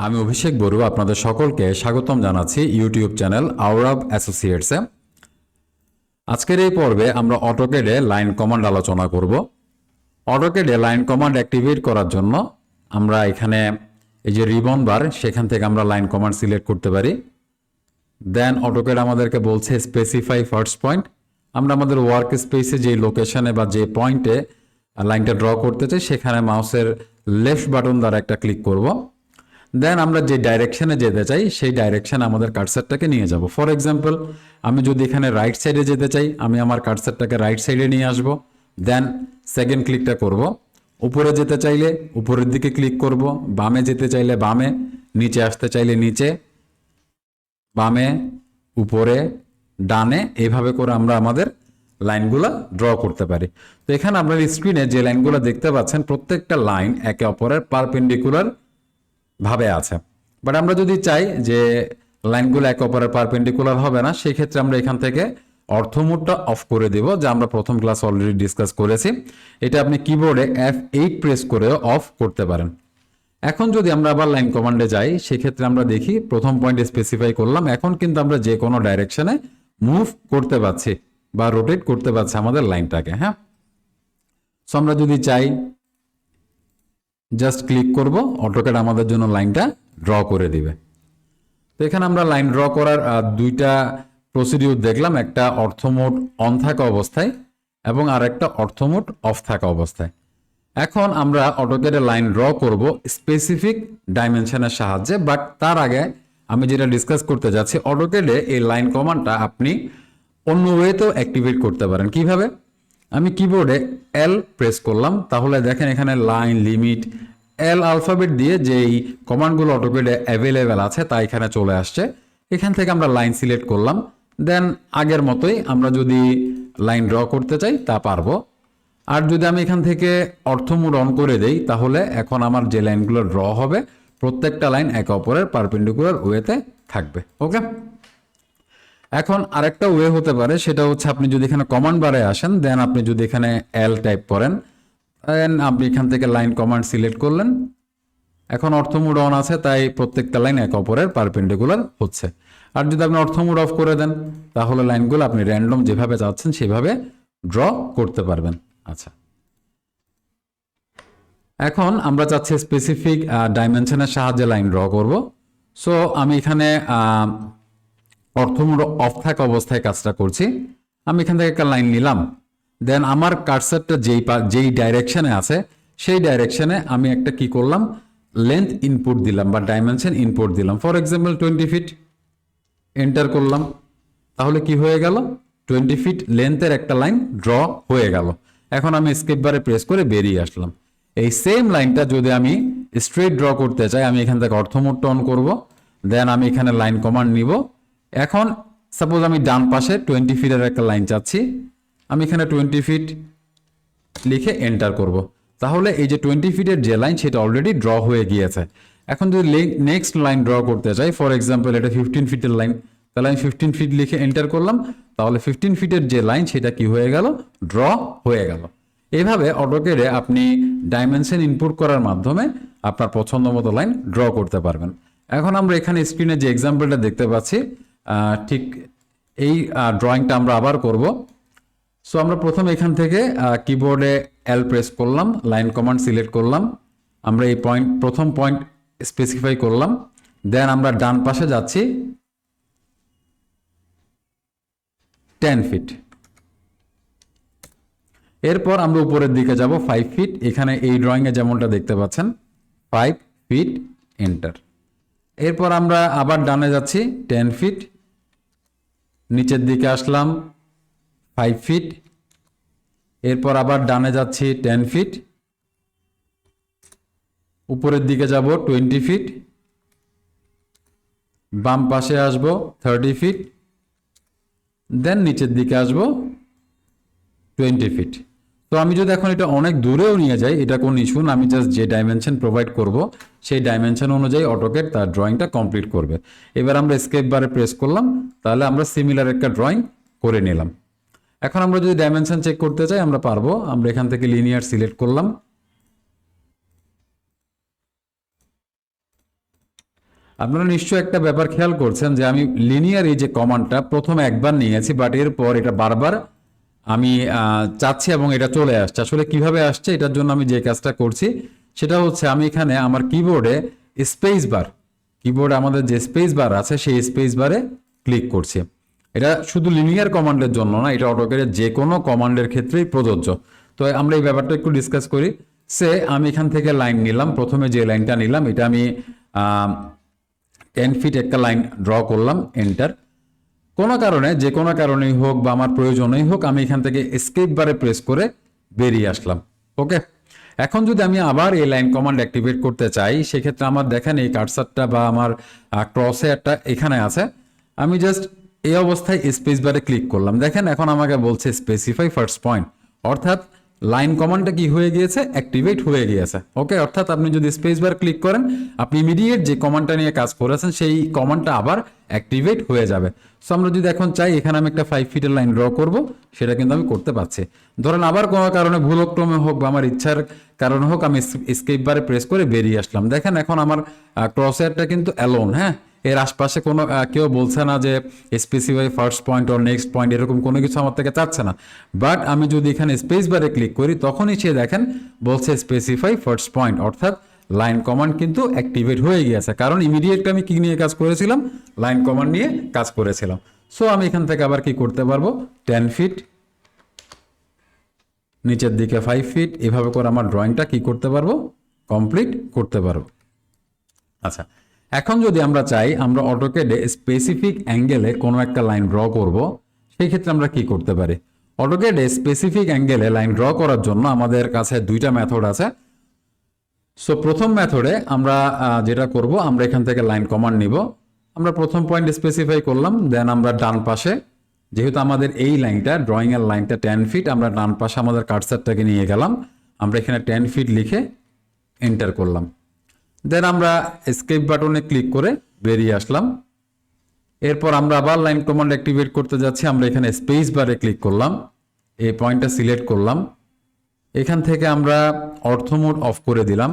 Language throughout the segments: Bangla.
আমি অভিষেক বড়ুয়া আপনাদের সকলকে স্বাগতম জানাচ্ছি ইউটিউব চ্যানেল আওরাব অ্যাসোসিয়েটসে। আজকের এই পর্বে আমরা অটোক্যাডে লাইন কমান্ড আলোচনা করব। অটোক্যাডে লাইন কমান্ড অ্যাক্টিভেট করার জন্য আমরা এখানে এই যে রিবন বার, সেখান থেকে আমরা লাইন কমান্ড সিলেক্ট করতে পারি। দেন অটোক্যাড আমাদেরকে বলছে স্পেসিফাই ফার্স্ট পয়েন্ট। আমরা আমাদের ওয়ার্ক স্পেসে যে লোকেশনে বা যে পয়েন্টে লাইনটা ড্র করতে চাই সেখানে মাউসের লেফট বাটন দ্বারা একটা ক্লিক করব। দেন আমরা যে ডাইরেকশনে যেতে চাই সেই ডাইরেকশনে আমাদের কার্সারটাকে নিয়ে যাব। ফর এক্সাম্পল, আমি যদি এখানে রাইট সাইডে যেতে চাই, আমি আমার কার্সারটাকে রাইট সাইডে নিয়ে আসব। দেন সেকেন্ড ক্লিকটা করব। উপরে যেতে চাইলে উপরের দিকে ক্লিক করব, বামে যেতে চাইলে বামে, নিচে আসতে চাইলে নিচে, বামে, উপরে, ডানে, এইভাবে করে আমরা আমাদের লাইনগুলো ড্র করতে পারি। তো এখানে আপনার স্ক্রিনে যে লাইনগুলো দেখতে পাচ্ছেন প্রত্যেকটা লাইন একে অপরের পারপেন্ডিকুলার ভাবে আছে। বাট আমরা যদি চাই যে লাইনগুলো একে অপরের পারপেন্ডিকুলার হবে না, সেই ক্ষেত্রে আমরা এখান থেকে অর্থমোডটা অফ করে দেব, যা আমরা প্রথম ক্লাস অলরেডি ডিসকাস করেছি। এটা আপনি কিবোর্ডে F8 প্রেস করেও অফ করতে পারেন। এখন যদি আমরা আবার লাইন কমান্ডে যাই, সেক্ষেত্রে আমরা দেখি প্রথম পয়েন্টে স্পেসিফাই করলাম। এখন কিন্তু আমরা যে কোনো ডাইরেকশনে মুভ করতে পারছি বা রোটেট করতে পারছি আমাদের লাইনটাকে। হ্যাঁ, সো আমরা যদি চাই জাস্ট ক্লিক করব, অটোক্যাড আমাদের জন্য লাইনটা ড্র করে দিবে। তো এখানে আমরা লাইন ড্র করার দুইটা প্রসিডিউর দেখলাম, একটা অর্থমোড অন থাকা অবস্থায় এবং আর একটা অর্থমোড অফ থাকা অবস্থায়। এখন আমরা অটোক্যাডে লাইন ড্র করব স্পেসিফিক ডাইমেনশনের সাহায্যে। বাট তার আগে আমি যেটা ডিসকাস করতে যাচ্ছি, অটোক্যাডে এই লাইন কমান্ডটা আপনি অন্য ওয়েতেও অ্যাক্টিভেট করতে পারেন। কিভাবে? আমি কিবোর্ডে L প্রেস করলাম, তাহলে দেখেন এখানে লাইন, লিমিট, L আলফাবেট দিয়ে যেই কমান্ডগুলো অটোক্যাডে অ্যাভেলেবেল আছে তা এখানে চলে আসছে। এখান থেকে আমরা লাইন সিলেক্ট করলাম। দেন আগের মতোই আমরা যদি লাইন ড্র করতে চাই তা পারবো। আর যদি আমি এখান থেকে অর্থমোড অন করে দেই, তাহলে এখন আমার যে লাইনগুলো ড্র হবে প্রত্যেকটা লাইন একে অপরের পারপেন্ডিকুলার ওয়েতে থাকবে। ওকে, এখন আরেকটা ওয়ে হতে পারে, সেটা হচ্ছে আপনি যদি এখানে কমান্ড বারে আসেন, দেন আপনি যদি এখানে L টাইপ করেন, দেন আপনি এখান থেকে লাইন কমান্ড সিলেক্ট করলেন। এখন অর্থমোড অন আছে, তাই প্রত্যেকটা লাইন একে অপরের পারপেন্ডিকুলার হচ্ছে। আর যদি আপনি অর্থমোড অফ করে দেন, তাহলে লাইনগুলো আপনি র্যান্ডম যেভাবে চাচ্ছেন সেভাবে ড্র করতে পারবেন। আচ্ছা, এখন আমরা চাচ্ছি স্পেসিফিক ডাইমেনশনের সাহায্যে লাইন ড্র করব। সো আমি এখানে অর্থমোড অফ থাকা অবস্থায় কাজটা করছি। আমি এখান থেকে একটা লাইন নিলাম। দেন আমার কার্সারটা যেই ডাইরেকশনে আছে সেই ডাইরেকশনে আমি একটা কি করলাম, লেন্থ ইনপুট দিলাম বা ডাইমেনশন ইনপুট দিলাম। ফর এক্সাম্পল 20 ফিট, এন্টার করলাম। তাহলে কি হয়ে গেল? 20 ফিট লেন্থের একটা লাইন ড্র হয়ে গেল। এখন আমি স্কেপ বারে প্রেস করে বেরিয়ে আসলাম। এই সেম লাইনটা যদি আমি স্ট্রেট ড্র করতে চাই, আমি এখান থেকে অর্থমোডটা অন করব। দেন আমি এখানে লাইন কমান্ড নিব। এখন সাপোজ আমি ডান পাশে 20 ফিটের একটা লাইন চাচ্ছি, আমি এখানে 20 ফিট লিখে এন্টার করব। তাহলে এই যে 20 ফিটের যে লাইন সেটা অলরেডি ড্র হয়ে গিয়েছে। এখন যদি নেক্সট লাইন ড্র করতে চাই, ফর এক্সাম্পল এটা 15 ফিটের লাইন, তাহলে আমি 15 ফিট লিখে এন্টার করলাম। তাহলে 15 ফিটের যে লাইন সেটা কি হয়ে গেল? ড্র হয়ে গেল। এইভাবে অটোক্যাডে আপনি ডাইমেনশন ইনপুট করার মাধ্যমে আপনার পছন্দ মতো লাইন ড্র করতে পারবেন। এখন আমরা এখানে স্ক্রিনে যে এক্সাম্পলটা দেখতে পাচ্ছি, ঠিক এই ড্রয়িংটা আমরা আবার করব। সো আমরা প্রথম এখান থেকে কিবোর্ডে L প্রেস করলাম, লাইন কমান্ড সিলেক্ট করলাম। আমরা এই প্রথম পয়েন্ট স্পেসিফাই করলাম। দেন আমরা ডান পাশে যাচ্ছি 10 ফিট। এরপর আমরা উপরের দিকে যাব 5 ফিট। এখানে এই ড্রয়িংয়ে যেমনটা দেখতে পাচ্ছেন 5 ফিট, এন্টার। এরপর আমরা আবার ডানে যাচ্ছি 10 ফিট, নিচের দিকে আসলাম 5 ফিট। এরপর আবার ডানে যাচ্ছি 10 ফিট, উপরের দিকে যাব 20 ফিট, বাম পাশে আসব 30 ফিট, দেন নিচের দিকে আসব 20 ফিট। তো আমি যদি এখন এটা অনেক দূরেও নিয়ে যাই, এটা কোনো ইস্যু না। আমি জাস্ট যে ডাইমেনশন প্রোভাইড করব সেই ডাইমেনশন অনুযায়ী অটোক্যাড তার ড্রয়িংটা কমপ্লিট করবে। এবার আমরা স্কেপ বারে প্রেস করলাম, তাহলে আমরা সিমিলার একটা ড্রয়িং করে নিলাম। এখন আমরা যদি ডাইমেনশন চেক করতে চাই আমরা পারবো। আমরা এখান থেকে লিনিয়ার সিলেক্ট করলাম, আপনারা নিশ্চয়ই একটা ব্যাপার খেয়াল করছেন যে আমি লিনিয়ার এই যে কমান্ডটা প্রথমে একবার নিয়েছি, বাট এরপর এটা বারবার আমি চাচ্ছি এবং এটা চলে আসছে। আসলে কিভাবে আসছে, এটার জন্য আমি যে কাজটা করছি সেটা হচ্ছে আমি এখানে আমার কিবোর্ডে স্পেস বার, কিবোর্ডে আমাদের যে স্পেস বার আছে সেই স্পেস বারে ক্লিক করছি। এটা শুধু লিনিয়ার কমান্ডের জন্য না, এটা অটোক্যাডের যে কোনো কমান্ডের ক্ষেত্রেই প্রযোজ্য। তো আমরা এই ব্যাপারটা একটু ডিসকাস করি। আমি এখান থেকে লাইন নিলাম, প্রথমে যে লাইনটা নিলাম এটা আমি 10 ফিট একটা লাইন ড্র করলাম, এন্টার। কোনো কারণে, যে কোনো কারণেই হোক বা আমার প্রয়োজনই হোক, আমি এখান থেকে এসকেপ বারে প্রেস করে বেরিয়ে আসলাম। ওকে, এখন যদি আমি আবার এই লাইন কমান্ড অ্যাক্টিভেট করতে চাই, সেক্ষেত্রে আমার দেখেন এই কার্সারটা বা আমার ক্রস হেয়ারটা এখানে আছে। আমি জাস্ট এই অবস্থায় স্পেস বারে ক্লিক করলাম, দেখেন এখন আমাকে বলছে স্পেসিফাই ফার্স্ট পয়েন্ট, অর্থাৎ লাইন কমান্ডটা কি হয়ে গিয়েছে, অ্যাক্টিভেট হয়ে গিয়েছে। ওকে, অর্থাৎ আপনি যদি স্পেস বার ক্লিক করেন, আপনি ইমিডিয়েট যে কমান্ডটা নিয়ে কাজ করেছেন সেই কমান্ডটা আবার অ্যাক্টিভেট হয়ে যাবে। সো আমরা যদি এখন চাই এখানে আমি একটা 5 ফিটের লাইন ড্র করব, সেটা কিন্তু আমি করতে পারছি। ধরেন আবার কোনো কারণে ভুলক্রমে হোক বা আমার ইচ্ছার কারণে হোক, আমি এসকেপ বারে প্রেস করে বেরিয়ে আসলাম। দেখেন এখন আমার ক্রস হেয়ারটা কিন্তু অ্যালোন, হ্যাঁ, এর আশপাশে কোনো কেউ বলছে না যে specify first point or next point, এরকম কোনো কিছু আমার থেকে চাচ্ছে না। বাট আমি যদি এখানে স্পেস বারে ক্লিক করি, তখনই সে দেখেন বলছে স্পেসিফাই ফার্স্ট পয়েন্ট, অর্থাৎ লাইন কমান্ড কিন্তু অ্যাক্টিভেট হয়ে গিয়েছে, কারণ ইমিডিয়েটলি আমি কি নিয়ে কাজ করেছিলাম, লাইন কমান্ড নিয়ে কাজ করেছিলাম। সো আমি এখান থেকে আবার কি করতে পারবো, 10 ফিট, নিচের দিকে 5 ফিট, এভাবে করে আমার ড্রয়িংটা কি করতে পারবো, কমপ্লিট করতে পারবো। আচ্ছা, এখন যদি আমরা চাই আমরা অটোক্যাডে স্পেসিফিক অ্যাঙ্গেলে কোনো একটা লাইন ড্র করব, সেই ক্ষেত্রে আমরা কি করতে পারি? অটোক্যাডে স্পেসিফিক অ্যাঙ্গেলে লাইন ড্র করার জন্য আমাদের কাছে দুইটা মেথড আছে। সো প্রথম মেথডে আমরা যেটা করব, আমরা এখান থেকে লাইন কমান্ড নিব। আমরা প্রথম পয়েন্ট স্পেসিফাই করলাম, দেন আমরা ডান পাশে, যেহেতু আমাদের এই লাইনটা ড্রয়িং এর লাইনটা 10 ফিট, আমরা ডান পাশে আমাদের কার্সারটাকে নিয়ে গেলাম, আমরা এখানে 10 ফিট লিখে এন্টার করলাম। দেন আমরা এসকেপ বাটনে ক্লিক করে বেরিয়ে আসলাম। এরপর আমরা আবার লাইন কমান্ড অ্যাক্টিভেট করতে যাচ্ছি, আমরা এখানে স্পেস বারে ক্লিক করলাম, এই পয়েন্টটা সিলেক্ট করলাম, এখান থেকে আমরা অর্থ মোড অফ করে দিলাম।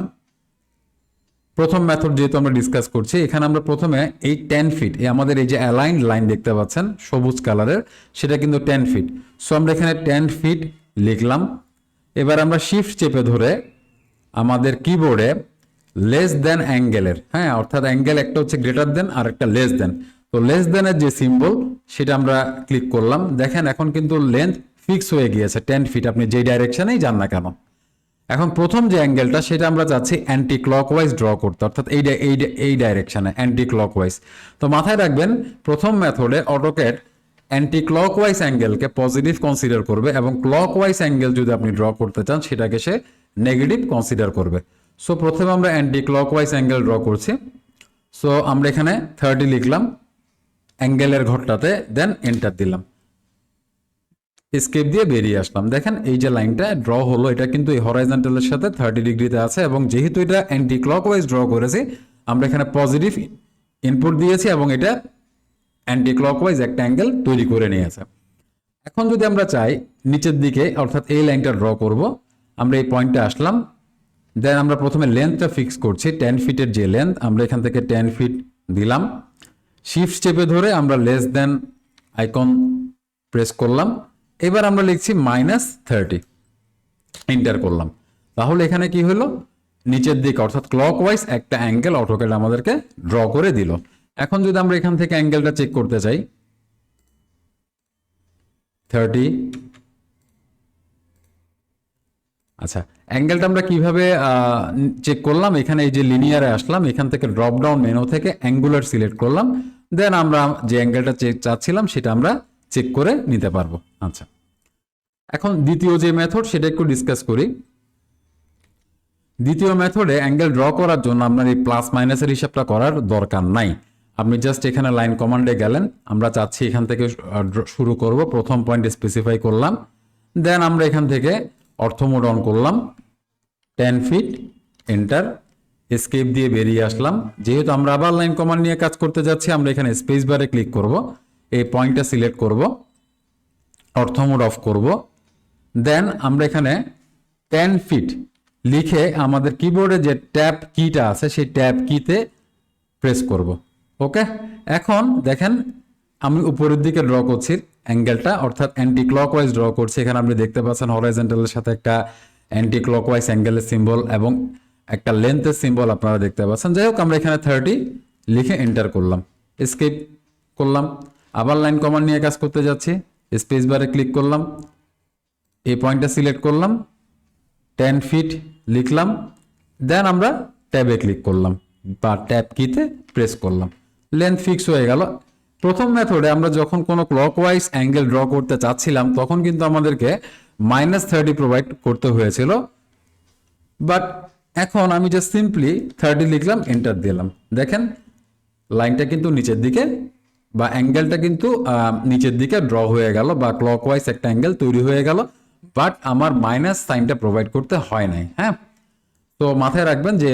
প্রথম মেথড যেহেতু আমরা ডিসকাস করছি, এখানে আমরা প্রথমে এই 10 ফিট, এই আমাদের এই যে অ্যালাইন লাইন দেখতে পাচ্ছেন সবুজ কালারের, সেটা কিন্তু 10 ফিট। সো আমরা এখানে 10 ফিট লিখলাম। এবার আমরা শিফট চেপে ধরে আমাদের কিবোর্ডে লেস দেন অ্যাঙ্গেলের, হ্যাঁ, অর্থাৎ অ্যাঙ্গেল একটা হচ্ছে গ্রেটার দেন আর একটা লেস দেন, তো লেস দেনের যে সিম্বল সেটা আমরা ক্লিক করলাম। দেখেন এখন কিন্তু লেন্থ ফিক্স হয়ে গিয়েছে 10 ফিট, আপনি যেই ডাইরেকশনেই যান না কেন। এখন প্রথম যে অ্যাঙ্গেলটা সেটা আমরা চাচ্ছি অ্যান্টি ক্লকওয়াইজ ড্র করতে, অর্থাৎ এই ডাইরেকশনে অ্যান্টি ক্লকওয়াইজ। তো মাথায় রাখবেন প্রথম মেথডে অটোক্যাড অ্যান্টি ক্লকওয়াইজ অ্যাঙ্গেলকে পজিটিভ কনসিডার করবে এবং ক্লকওয়াইজ অ্যাঙ্গেল যদি আপনি ড্র করতে চান সেটাকে সে নেগেটিভ কনসিডার করবে। সো প্রথমে আমরা অ্যান্টি ক্লকওয়াইজ অ্যাঙ্গেল ড্র করছি। সো আমরা এখানে 30 লিখলাম অ্যাঙ্গেলের ঘরটাতে, দেন এন্টার দিলাম, এসকেপ দিয়ে বেরিয়ে আসলাম। দেখেন এই যে লাইনটা ড্র হলো, এটা কিন্তু এই হরাইজন্টালের সাথে 30 ডিগ্রিতে আছে, এবং যেহেতু এটা অ্যান্টি ক্লকওয়াইজ ড্র করেছি, আমরা এখানে পজিটিভ ইনপুট দিয়েছি এবং এটা অ্যান্টি ক্লকওয়াইজ একটা অ্যাঙ্গেল তৈরি করে নিয়েছে। এখন যদি আমরা চাই নিচের দিকে, অর্থাৎ এই লাইনটা ড্র করব, আমরা এই পয়েন্টে আসলাম, দেন আমরা প্রথমে লেন্থটা ফিক্স করছি, 10 ফিটের যে লেন্থ, আমরা এখান থেকে 10 ফিট দিলাম। শিফট চেপে ধরে আমরা লেস দেন আইকন প্রেস করলাম। এবার আমরা লিখছি -30, এন্টার করলাম। তাহলে এখানে কি হলো, নিচের দিকে অর্থাৎ ক্লকওয়াইজ একটা অ্যাঙ্গেল অটোক্যাড আমাদেরকে ড্র করে দিল। এখন যদি আমরা এখান থেকে অ্যাঙ্গেলটা চেক করতে চাই, 30, আচ্ছা, অ্যাঙ্গেলটা আমরা কিভাবে চেক করলাম, এখানে এই যে লিনিয়ারে আসলাম, এখান থেকে ড্রপ ডাউন মেনু থেকে অ্যাঙ্গুলার সিলেক্ট করলাম, দেন আমরা যে অ্যাঙ্গেলটা চাচ্ছিলাম সেটা আমরা চেক করে নিতে পারবো। আচ্ছা, এখন দ্বিতীয় যে মেথড সেটা একটু ডিসকাস করি। দ্বিতীয় মেথডে অ্যাঙ্গেল ড্র করার জন্য আপনার এই প্লাস মাইনাসের হিসাবটা করার দরকার নাই, আপনি জাস্ট এখানে লাইন কমান্ডে গেলেন, আমরা চাচ্ছি এখান থেকে শুরু করব, প্রথম পয়েন্ট স্পেসিফাই করলাম, দেন আমরা এখান থেকে অর্থ মোড অন করলাম, 10 ফিট, এন্টার, এসকেপ দিয়ে বেরিয়ে আসলাম। যেহেতু আমরা আবার লাইন কমান্ড নিয়ে কাজ করতে যাচ্ছি, আমরা এখানে স্পেস বারে ক্লিক করব, এই পয়েন্টটা সিলেক্ট করব, অর্থ মোড অফ করব, দেন আমরা এখানে 10 ফিট লিখে আমাদের কিবোর্ডে যে ট্যাব কিটা আছে সেই ট্যাব কিতে প্রেস করব। ওকে, এখন দেখেন আমি উপরের দিকে ড্র করছি অ্যাঙ্গেলটা, অর্থাৎ অ্যান্টি ক্লকওয়াইজ ড্র করছি। এখানে আপনি দেখতে পাচ্ছেন হরাইজন্টালের সাথে একটা অ্যান্টি ক্লকওয়াইজ অ্যাঙ্গেলের সিম্বল এবং একটা লেন্থের সিম্বল আপনারা দেখতে পাচ্ছেন। যাই হোক, আমরা এখানে 30 লিখে এন্টার করলাম, এস্কেপ করলাম, আবার লাইন কমান্ড নিয়ে কাজ করতে যাচ্ছি। স্পেস বারে ক্লিক করলাম, এই পয়েন্টটা সিলেক্ট করলাম, 10 ফিট লিখলাম, দেন আমরা ট্যাবে ক্লিক করলাম বা ট্যাব কিতে প্রেস করলাম, লেন্থ ফিক্স হয়ে গেল। প্রথম মেথডে আমরা যখন কোনো ক্লকওয়াইজ অ্যাঙ্গেল ড্র করতে চাচ্ছিলাম তখন কিন্তু আমাদেরকে -30 প্রোভাইড করতে হয়েছিল, বাট এখন আমি জাস্ট সিম্পলি 30 লিখলাম, এন্টার দিলাম। দেখেন লাইনটা কিন্তু নিচের দিকে বা অ্যাঙ্গেলটা কিন্তু নিচের দিকে ড্র হয়ে গেল বা ক্লকওয়াইজ একটা অ্যাঙ্গেল তৈরি হয়ে গেল, বাট আমার মাইনাস সাইনটা প্রোভাইড করতে হয় নাই। হ্যাঁ, তো মাথায় রাখবেন যে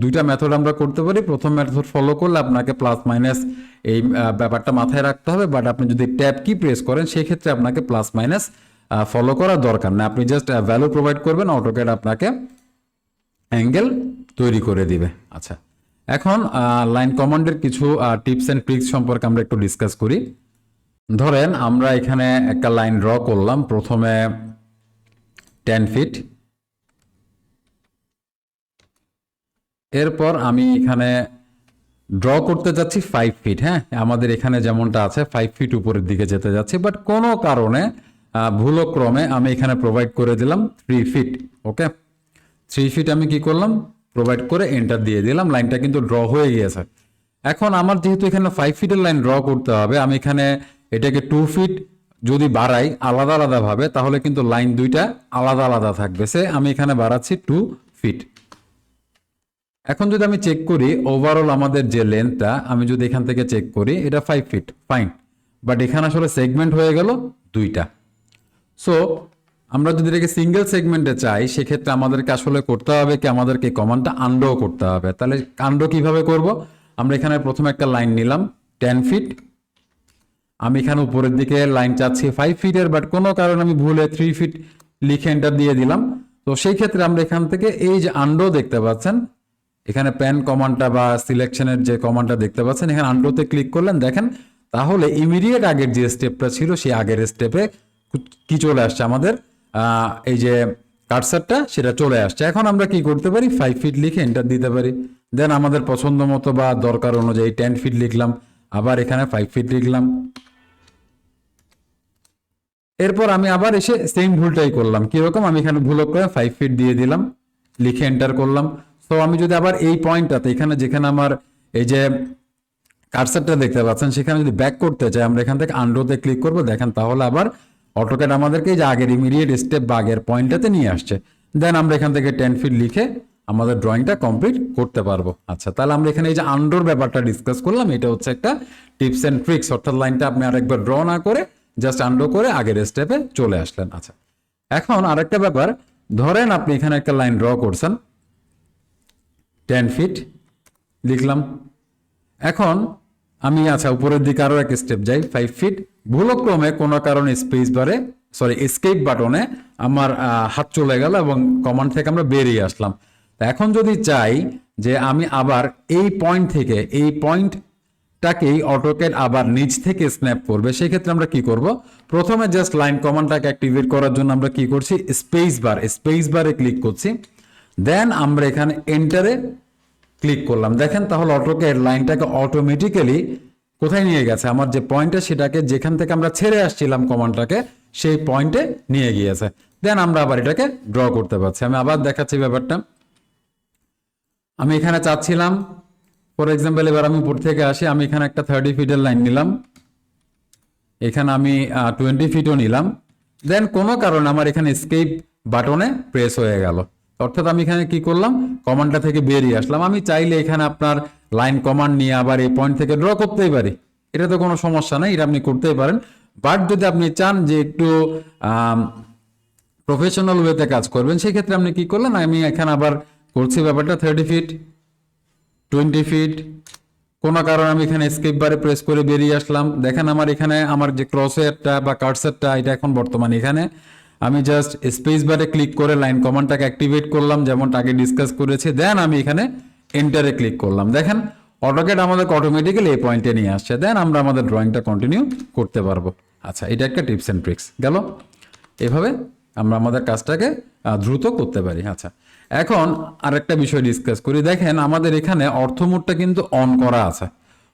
দুইটা মেথড আমরা করতে পারি। প্রথম মেথড ফলো করলে আপনাকে প্লাস মাইনাস এই ব্যাপারটা মাথায় রাখতে হবে, বাট আপনি যদি ট্যাব কি প্রেস করেন সেই ক্ষেত্রে আপনাকে প্লাস মাইনাস ফলো করার দরকার না, আপনি জাস্ট ভ্যালু প্রোভাইড করবেন, অটোক্যাড আপনাকে অ্যাঙ্গেল তৈরি করে দিবে। আচ্ছা, এখন লাইন কমান্ডের কিছু টিপস অ্যান্ড ট্রিক্স সম্পর্কে আমরা একটু ডিসকাস করি। ধরেন আমরা এখানে একটা লাইন ড্র করলাম, প্রথমে 10 ফিট, এরপর আমি এখানে ড্র করতে যাচ্ছি 5 ফিট। হ্যাঁ, আমাদের এখানে যেমনটা আছে 5 ফিট উপরের দিকে যেতে যাচ্ছি, বাট কোনো কারণে ভুলক্রমে আমি এখানে প্রোভাইড করে দিলাম 3 ফিট। ওকে, 3 ফিট আমি কি করলাম, প্রোভাইড করে এন্টার দিয়ে দিলাম, লাইনটা কিন্তু ড্র হয়ে গিয়েছে। এখন আমার যেহেতু এখানে 5 ফিটের লাইন ড্র করতে হবে, আমি এখানে এটাকে 2 ফিট যদি বাড়াই আলাদা আলাদাভাবে তাহলে কিন্তু লাইন দুইটা আলাদা আলাদা থাকবে, সে আমি এখানে বাড়াচ্ছি 2 ফিট। এখন যদি আমি চেক করি ওভারঅল আমাদের যে লেন্থটা, আমি যদি এখান থেকে চেক করি এটা 5 ফিট, ফাইন, বাট এখানে আসলে সেগমেন্ট হয়ে গেল দুইটা। সো আমরা যদি এটাকে সিঙ্গেল সেগমেন্টে চাই সেক্ষেত্রে আমাদেরকে আসলে করতে হবে কি, আমাদেরকে কমান্ডটা আন্ডো করতে হবে। তাহলে আন্ডো কিভাবে করব, আমরা এখানে প্রথমে একটা লাইন নিলাম 10 ফিট, আমি এখানে উপরের দিকে লাইন চাচ্ছি 5 ফিটের, বাট কোনো কারণে আমি ভুলে 3 ফিট লিখে এন্টার দিয়ে দিলাম। তো সেই ক্ষেত্রে আমরা এখান থেকে এই যে আন্ডো দেখতে পাচ্ছেন, এখানে প্যান কমান্ডটা বা সিলেকশনের যে কমান্ডটা দেখতে পাচ্ছেন, এখানে আন্ডোতে ক্লিক করলেন, দেখেন তাহলে ইমিডিয়েট আগের যে স্টেপটা ছিল সেই আগের স্টেপে কি চলে আসছে, আমাদের এই যে কার্সারটা সেটা চলে আসছে। এখন আমরা কি করতে পারি, 5 ফিট লিখে এন্টার দিতে পারি, দেন আমাদের পছন্দ মতো বা দরকার অনুযায়ী 10 ফিট লিখলাম, আবার এখানে 5 ফিট লিখলাম। এরপর আমি আবার এসে সেম ভুলটাই করলাম, কিরকম, আমি এখানে ভুল করে 5 ফিট দিয়ে দিলাম, লিখে এন্টার করলাম। তো আমি যদি আবার এই পয়েন্টটাতে এখানে যেখানে আমার এই যে কার্সারটা দেখতে পাচ্ছেন সেখানে যদি ব্যাক করতে চাই, আমরা এখান থেকে আন্ডোতে ক্লিক করব, দেখেন তাহলে আবার অটোক্যাড আমাদেরকে এই যে আগের ইমিডিয়েট স্টেপ বা আগের পয়েন্টটাতে নিয়ে আসছে। দেন আমরা এখান থেকে 10 ফিট লিখে আমাদের ড্রয়িংটা কমপ্লিট করতে পারবো। আচ্ছা, তাহলে আমরা এখানে এই যে আন্ডোর ব্যাপারটা ডিসকাস করলাম, এটা হচ্ছে একটা টিপস অ্যান্ড ট্রিক্স, অর্থাৎ লাইনটা আপনি আরেকবার ড্র না করে জাস্ট আন্ডো করে আগের স্টেপে চলে আসলেন। আচ্ছা, এখন আরেকটা ব্যাপার, ধরেন আপনি এখানে একটা লাইন ড্র করছেন 10 ফিট লিখলাম, এখন আমি আচ্ছা উপরের দিকে আরো এক স্টেপ যাই 5 ফিট, ভুলক্রমে কোনো কারণে স্পেস বারে এসকেপ বাটনে আমার হাত চলে গেল এবং কমান্ড থেকে আমরা বেরিয়ে আসলাম। এখন যদি চাই যে আমি আবার এই পয়েন্ট থেকে এই পয়েন্টটাকেই অটোক্যাড আবার নিচ থেকে স্ন্যাপ করবে, সেই ক্ষেত্রে আমরা কি করব, প্রথমে জাস্ট লাইন কমান্ডটাকে অ্যাক্টিভেট করার জন্য আমরা কি করছি, স্পেস বারে ক্লিক করছি, দেন আমরা এখানে এন্টারে ক্লিক করলাম। দেখেন তাহলে অটোক্যাড লাইনটাকে অটোমেটিক্যালি কোথায় নিয়ে গেছে, আমার যে পয়েন্টে সেটাকে যেখান থেকে আমরা ছেড়ে আসছিলাম কমান্ডটাকে সেই পয়েন্টে নিয়ে গিয়েছে। দেন আমরা আবার এটাকে ড্র করতে পারছি। আমি আবার দেখাচ্ছি ব্যাপারটা, আমি এখানে চাচ্ছিলাম ফর এক্সাম্পল, এবার আমি উপর থেকে আসি, আমি এখানে একটা 30 ফিটের লাইন নিলাম, এখানে আমি 20 ফিটও নিলাম, দেন কোনো কারণে আমার এখানে এসকেপ বাটনে প্রেস হয়ে গেল, অর্থাৎ আমি এখানে কি করলাম, কমান্ডটা থেকে বেরিয়ে আসলাম। আমি চাইলে এখানে আপনার লাইন কমান্ড নিয়ে আবার এই পয়েন্ট থেকে ড্র করতেই পারি, এটা তো কোনো সমস্যা নাই, এটা আপনি করতেই পারেন। বাট যদি আপনি চান যে একটু প্রফেশনাল ওয়েতে কাজ করবেন, সেই ক্ষেত্রে আপনি কি করলেন, আমি এখানে আবার করছি ব্যাপারটা 30 ফিট 20 ফিট, কোনো কারণে আমি এখানে এসকেপ বারে প্রেস করে বেরিয়ে আসলাম। দেখেন আমার এখানে আমার যে ক্রসহেয়ারটা বা কার্সারটা এটা এখন বর্তমানে এখানে, আমি জাস্ট স্পেস বারে ক্লিক করে লাইন কমান্ডটাকে অ্যাক্টিভেট করলাম যেমনটা আগে ডিসকাস করেছি, দেন আমি এখানে এন্টারে ক্লিক করলাম। দেখেন অটোক্যাড আমাদেরকে অটোমেটিক্যালি এই পয়েন্টে নিয়ে আসছে, দেন আমরা আমাদের ড্রয়িংটা কন্টিনিউ করতে পারবো। আচ্ছা, এটা একটা টিপস অ্যান্ড ট্রিক্স গেল। এভাবে আমরা আমাদের কাজটাকে দ্রুত করতে পারি। আচ্ছা, এখন আরেকটা বিষয় ডিসকাস করি। দেখেন আমাদের এখানে অর্থমোডটা কিন্তু অন করা আছে,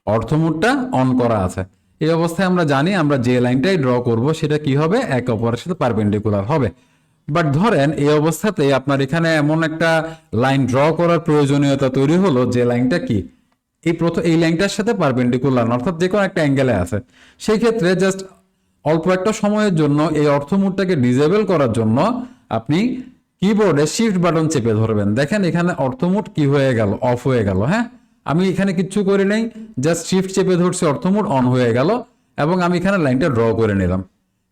অর্থমোডটা অন করা আছে। এই অবস্থায় আমরা জানি আমরা যে লাইনটাই ড্র করব সেটা কি হবে, একে অপরের সাথে পারপেন্ডিকুলার হবে। বাট ধরেন এই অবস্থাতে আপনার এখানে এমন একটা লাইন ড্র করার প্রয়োজনীয়তা তৈরি হলো যে লাইনটা কি এই লাইনটার সাথে পারপেন্ডিকুলার, অর্থাৎ যে কোনো একটা অ্যাঙ্গেলে আছে। সেই ক্ষেত্রে জাস্ট অল্প একটা সময়ের জন্য এই অর্থমোডটাকে ডিসেবল করার জন্য আপনি কিবোর্ডে শিফট বাটন চেপে ধরবেন। দেখেন এখানে অর্থমোড কি হয়ে গেল, অফ হয়ে গেল। হ্যাঁ, আমি এখানে কিচ্ছু করি নাই, জাস্ট শিফট চেপে ধরছি, অর্থমোড অন হয়ে গেল এবং আমি এখানে লাইনটা ড্র করে নিলাম।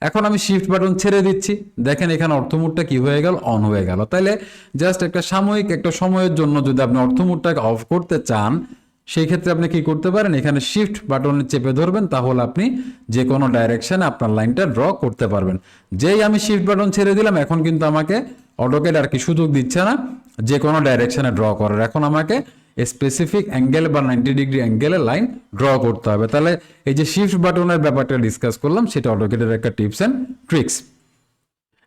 এখন আমি শিফট বাটন ছেড়ে দিচ্ছি, দেখেন এখানে অর্থমোডটা কি হয়ে গেল, অন হয়ে গেল। তাইলে জাস্ট একটা সাময়িক একটা সময়ের জন্য যদি আপনি অর্থমোডটাকে অফ করতে চান, সেই ক্ষেত্রে আপনি কি করতে পারেন, এখানে শিফট বাটনে চেপে ধরবেন, তাহলে আপনি যে কোনো ডাইরেকশনে আপনার লাইনটা ড্র করতে পারবেন। যেই আমি শিফট বাটন ছেড়ে দিলাম, এখন কিন্তু আমাকে অটোক্যাড আর কি সুযোগ দিচ্ছে না যে কোনো ডাইরেকশনে ড্র করার। এখন আমাকে স্পেসিফিক অ্যাঙ্গেল বা 90 ডিগ্রি অ্যাঙ্গেলে লাইন ড্র করতে হবে। তাহলে এই যে শিফট বাটনের ব্যাপারটা ডিসকাস করলাম, সেটা অটোক্যাডের একটা টিপস অ্যান্ড ট্রিক্স।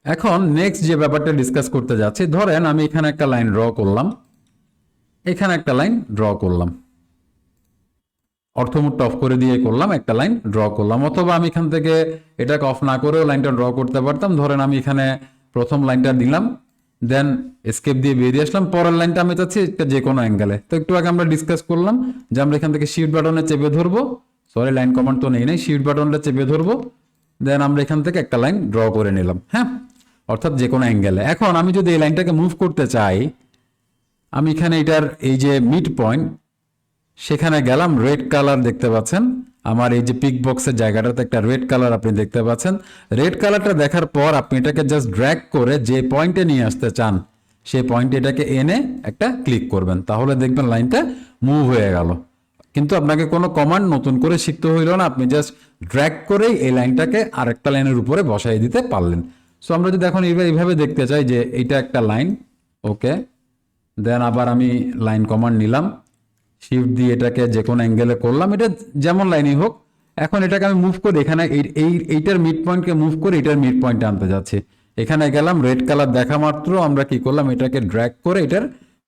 এখন নেক্সট যে ব্যাপারটা ডিসকাস করতে যাচ্ছি, ধরেন আমি এখানে একটা লাইন ড্র করলাম, এখানে একটা লাইন ড্র করলাম, অর্থমোডটা অফ করে দিয়ে করলাম, একটা লাইন ড্র করলাম। অথবা আমি এখান থেকে এটাকে অফ না করেও লাইনটা ড্র করতে পারতাম। ধরেন আমি এখানে প্রথম লাইনটা দিলাম, দেন এসকেপ দিয়ে বেরিয়ে আসলাম, পরের লাইনটা আমি চাচ্ছি যে কোনো অ্যাঙ্গেলে। তো একটু আগে আমরা ডিসকাস করলাম যে আমরা এখান থেকে শিফট বাটনে চেপে ধরবো, সরি লাইন কমান্ড তো নেই, শিফট বাটনটা চেপে ধরবো, দেন আমরা এখান থেকে একটা লাইন ড্র করে নিলাম। হ্যাঁ, অর্থাৎ যে কোনো অ্যাঙ্গেলে। এখন আমি যদি এই লাইনটাকে মুভ করতে চাই, আমি এখানে এটার এই যে মিড পয়েন্ট, সেখানে গেলাম, রেড কালার দেখতে পাচ্ছেন আমার এই যে পিক বক্সের জায়গাটাতে একটা রেড কালার আপনি দেখতে পাচ্ছেন। রেড কালারটা দেখার পর আপনি এটাকে জাস্ট ড্র্যাগ করে যে পয়েন্টে নিয়ে আসতে চান সেই পয়েন্টে এটাকে এনে একটা ক্লিক করবেন, তাহলে দেখবেন লাইনটা মুভ হয়ে গেল। কিন্তু আপনাকে কোনো কমান্ড নতুন করে শিখতে হইল না, আপনি জাস্ট ড্র্যাগ করেই এই লাইনটাকে আরেকটা লাইনের উপরে বসাই দিতে পারলেন। সো আমরা যদি এখন এইভাবে দেখতে চাই যে এইটা একটা লাইন, ওকে, দেন আবার আমি লাইন কমান্ড নিলাম, শিফট দিয়ে এটাকে যে কোনো অ্যাঙ্গেলে করলাম, এটা যেমন লাইনই হোক। এখন এটাকে আমি মুভ করে এখানে এইটার মিড পয়েন্টকে মুভ করে এটার মিড পয়েন্টে আনতে যাচ্ছি। এখানে গেলাম, রেড কালার দেখা মাত্র আমরা কি করলাম, এটাকে ড্র্যাগ করে এটার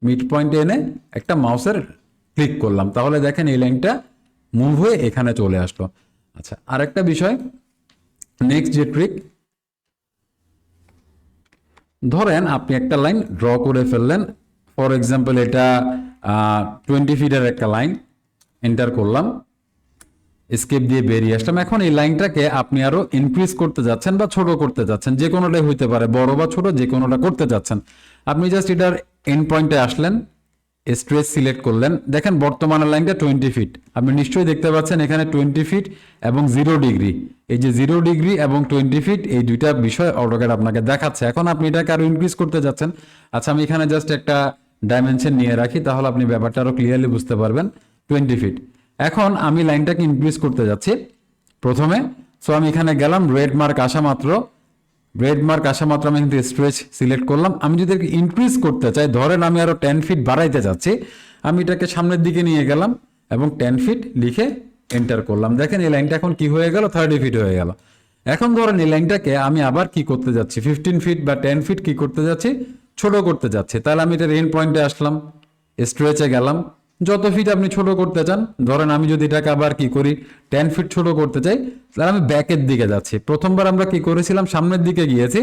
মিড পয়েন্টে এনে একটা মাউসের ক্লিক করলাম, তাহলে দেখেন এই লাইনটা মুভ হয়ে এখানে চলে আসলো। আচ্ছা, আরেকটা বিষয়, নেক্সট যে ট্রিক, ধরেন আপনি একটা লাইন ড্র করে ফেললেন, ফর এক্সাম্পল এটা 20 ফিটের একটা লাইন, এন্টার করলাম, এসকেপ দিয়ে বেরিয়ে আসলাম। এখন এই লাইনটাকে আপনি আরো ইনক্রিজ করতে যাচ্ছেন বা ছোট করতে যাচ্ছেন, যে কোনোটাই হইতে পারে, বড় বা ছোট যে কোনোটা করতে যাচ্ছেন। আপনি জাস্ট এটার এন্ড পয়েন্টে আসলেন, স্ট্রেচ সিলেক্ট করলেন, দেখেন বর্তমানের লাইনটা 20 ফিট, আপনি নিশ্চয়ই দেখতে পাচ্ছেন এখানে 20 ফিট এবং 0 ডিগ্রি। এই যে 0 ডিগ্রি এবং 20 ফিট, এই দুইটা বিষয় অটোক্যাড আপনাকে দেখাচ্ছে। এখন আপনি এটাকে আরো ইনক্রিজ করতে যাচ্ছেন। আচ্ছা, আমি এখানে জাস্ট একটা ডাইমেনশন নিয়ে রাখি, তাহলে আপনি ব্যাপারটা আরো ক্লিয়ারলি বুঝতে পারবেন। 20 ফিট। এখন আমি লাইনটাকে ইনক্রিজ করতে যাচ্ছি প্রথমে। সো আমি এখানে গেলাম, রেড মার্ক আসা মাত্র আমি কিন্তু স্ট্রেচ সিলেক্ট করলাম। আমি যদি ইনক্রিজ করতে চাই, ধরেন আমি আরো 10 ফিট বাড়াইতে যাচ্ছি, আমি এটাকে সামনের দিকে নিয়ে গেলাম এবং 10 ফিট লিখে এন্টার করলাম। দেখেন এই লাইনটা এখন কি হয়ে গেল, 30 ফিট হয়ে গেল। এখন ধরেন এই লাইনটাকে আমি আবার কি করতে যাচ্ছি, 15 ফিট বা 10 ফিট কি করতে যাচ্ছি, ছোট করতে যাচ্ছি। তাহলে আমি এটার এন্ড পয়েন্টে আসলাম, স্ট্রেচে গেলাম, যত ফিট আপনি ছোট করতে চান। ধরেন আমি যদি এটাকে আবার কি করি, 10 ফিট ছোট করতে চাই, তাহলে আমি ব্যাকের দিকে যাচ্ছি। প্রথমবার আমরা কি করেছিলাম, সামনের দিকে গিয়েছি।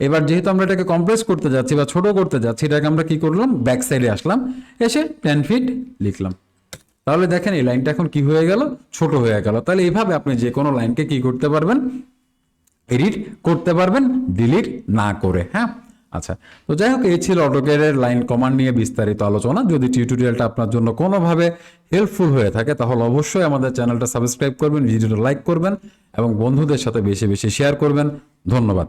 এবার যেহেতু আমরা এটাকে কম্প্রেস করতে যাচ্ছি বা ছোট করতে যাচ্ছি, এটাকে আমরা কি করলাম, ব্যাক সাইডে আসলাম, এসে 10 ফিট লিখলাম। তাহলে দেখেন এই লাইনটা এখন কি হয়ে গেল, ছোট হয়ে গেল। তাহলে এইভাবে আপনি যে কোনো লাইনকে কি করতে পারবেন, এডিট করতে পারবেন, ডিলিট না করে। হ্যাঁ, আচ্ছা, তো যাই হোক, এই ছিল অটোক্যাডের লাইন কমান্ড নিয়ে বিস্তারিত আলোচনা। যদি টিউটোরিয়ালটা আপনার জন্য কোনোভাবে হেল্পফুল হয়ে থাকে, তাহলে অবশ্যই আমাদের চ্যানেলটা সাবস্ক্রাইব করবেন, ভিডিওটা লাইক করবেন এবং বন্ধুদের সাথে বেশি বেশি শেয়ার করবেন। ধন্যবাদ।